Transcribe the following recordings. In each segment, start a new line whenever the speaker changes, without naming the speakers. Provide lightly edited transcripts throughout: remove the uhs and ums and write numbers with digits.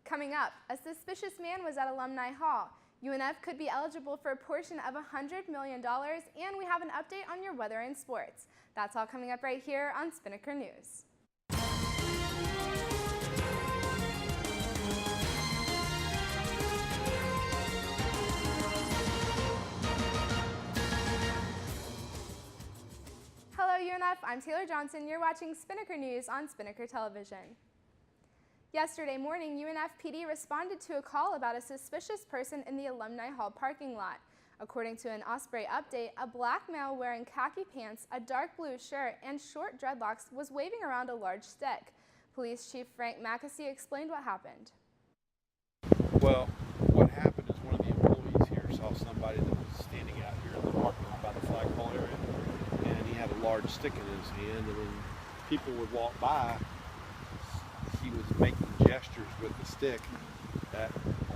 Coming up, a suspicious man was at Alumni Hall. UNF could be eligible for a portion of $100 million, and we have an update on your weather and sports. That's all coming up right here on Spinnaker News. Hello UNF, I'm Taylor Johnson. You're watching Spinnaker News on Spinnaker Television. Yesterday morning, UNF PD responded to a call about a suspicious person in the Alumni Hall parking lot. According to an Osprey update, a black male wearing khaki pants, a dark blue shirt, and short dreadlocks was waving around a large stick. Police Chief Frank Mackesy explained what happened.
Well, what happened is one of the employees here saw somebody that was standing out here in the parking lot by the flagpole area, and he had a large stick in his hand, and when people would walk by, he was making gestures with the stick that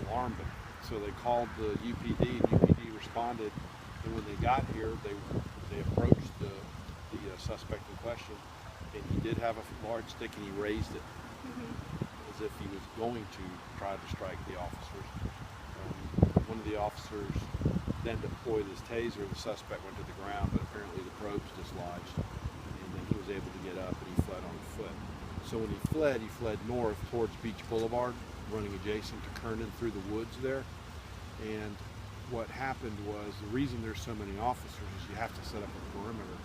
alarmed them. So they called the UPD, and UPD responded, and when they got here, they approached the suspect in question, and he did have a large stick, and he raised it as if he was going to try to strike the officers. One of the officers then deployed his taser. The suspect went to the ground, but apparently the probes dislodged, and then he was able to get up, and he fled on foot. So when he fled north towards Beach Boulevard, running adjacent to Kernan through the woods there. And what happened was, the reason there's so many officers is you have to set up a perimeter.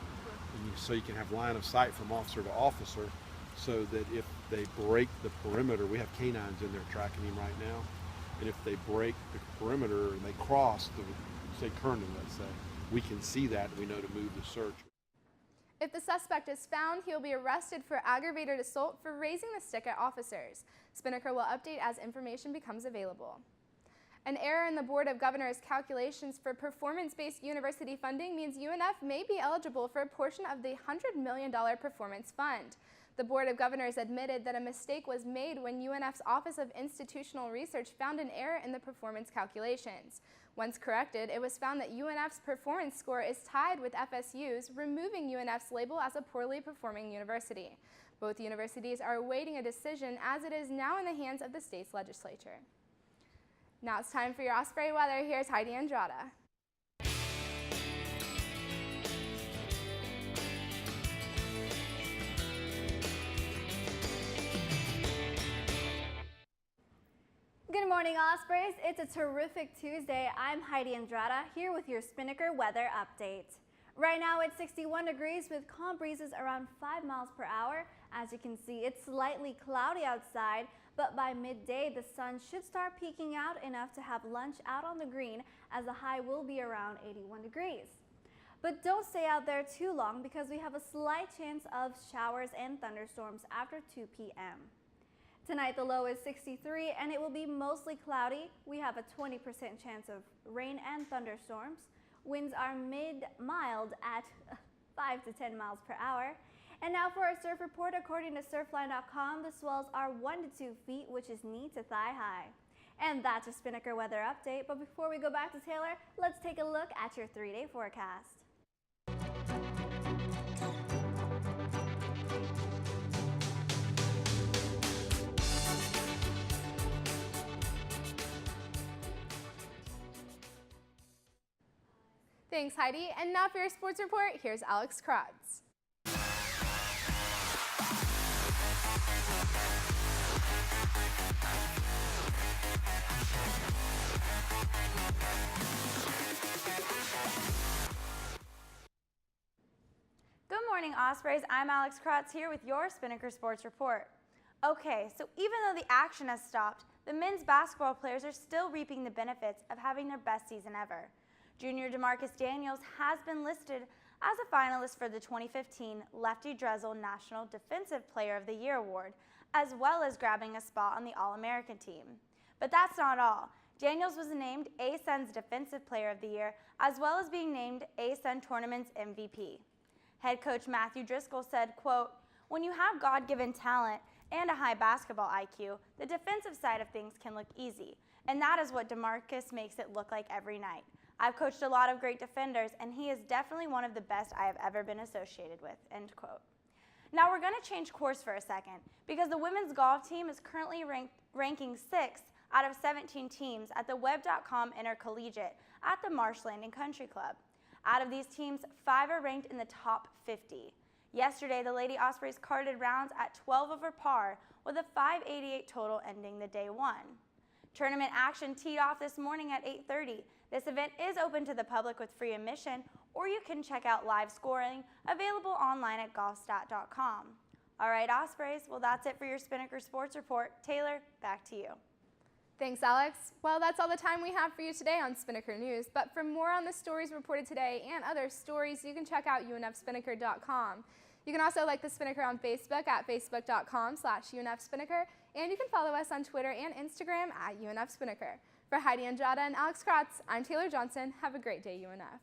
So you can have line of sight from officer to officer, so that if they break the perimeter, we have canines in there tracking him right now, and if they break the perimeter and they cross, say Kernan, let's say, we can see that and we know to move the search.
If the suspect is found, he will be arrested for aggravated assault for raising the stick at officers. Spinnaker will update as information becomes available. An error in the Board of Governors' calculations for performance-based university funding means UNF may be eligible for a portion of the $100 million performance fund. The Board of Governors admitted that a mistake was made when UNF's Office of Institutional Research found an error in the performance calculations. Once corrected, it was found that UNF's performance score is tied with FSU's, removing UNF's label as a poorly performing university. Both universities are awaiting a decision, as it is now in the hands of the state's legislature. Now it's time for your Osprey weather. Here's Heidi Andrada.
Good morning, Ospreys. It's a terrific Tuesday. I'm Heidi Andrada here with your Spinnaker weather update. Right now it's 61 degrees with calm breezes around 5 miles per hour. As you can see, it's slightly cloudy outside, but by midday the sun should start peeking out enough to have lunch out on the green, as the high will be around 81 degrees. But don't stay out there too long, because we have a slight chance of showers and thunderstorms after 2 p.m. Tonight the low is 63 and it will be mostly cloudy. We have a 20% chance of rain and thunderstorms. Winds are mid-mild at 5 to 10 miles per hour. And now for our surf report. According to surfline.com, the swells are 1 to 2 feet, which is knee to thigh high. And that's a Spinnaker weather update. But before we go back to Taylor, let's take a look at your 3-day forecast.
Thanks, Heidi. And now for your sports report, here's Alex Kratz.
Good morning, Ospreys. I'm Alex Kratz here with your Spinnaker Sports Report. Okay, so even though the action has stopped, the men's basketball players are still reaping the benefits of having their best season ever. Junior DeMarcus Daniels has been listed as a finalist for the 2015 Lefty Driesel National Defensive Player of the Year Award, as well as grabbing a spot on the All-American team. But that's not all. Daniels was named ASUN's Defensive Player of the Year, as well as being named ASUN Tournament's MVP. Head coach Matthew Driscoll said, quote, "When you have God-given talent and a high basketball IQ, the defensive side of things can look easy, and that is what DeMarcus makes it look like every night. I've coached a lot of great defenders, and he is definitely one of the best I have ever been associated with," end quote. Now we're going to change course for a second because the women's golf team is currently ranking 6th out of 17 teams at the Web.com Intercollegiate at the Marsh Landing Country Club. Out of these teams, 5 are ranked in the top 50. Yesterday, the Lady Ospreys carded rounds at 12 over par with a 588 total ending the day 1. Tournament action teed off this morning at 8:30. This event is open to the public with free admission, or you can check out live scoring available online at golfstat.com. All right, Ospreys, well, that's it for your Spinnaker Sports Report. Taylor, back to you.
Thanks, Alex. Well, that's all the time we have for you today on Spinnaker News, but for more on the stories reported today and other stories, you can check out unfspinnaker.com. You can also like the Spinnaker on Facebook at facebook.com/UNFSpinnaker, and you can follow us on Twitter and Instagram at UNFSpinnaker. For Heidi Andrada and Alex Kratz, I'm Taylor Johnson. Have a great day, UNF.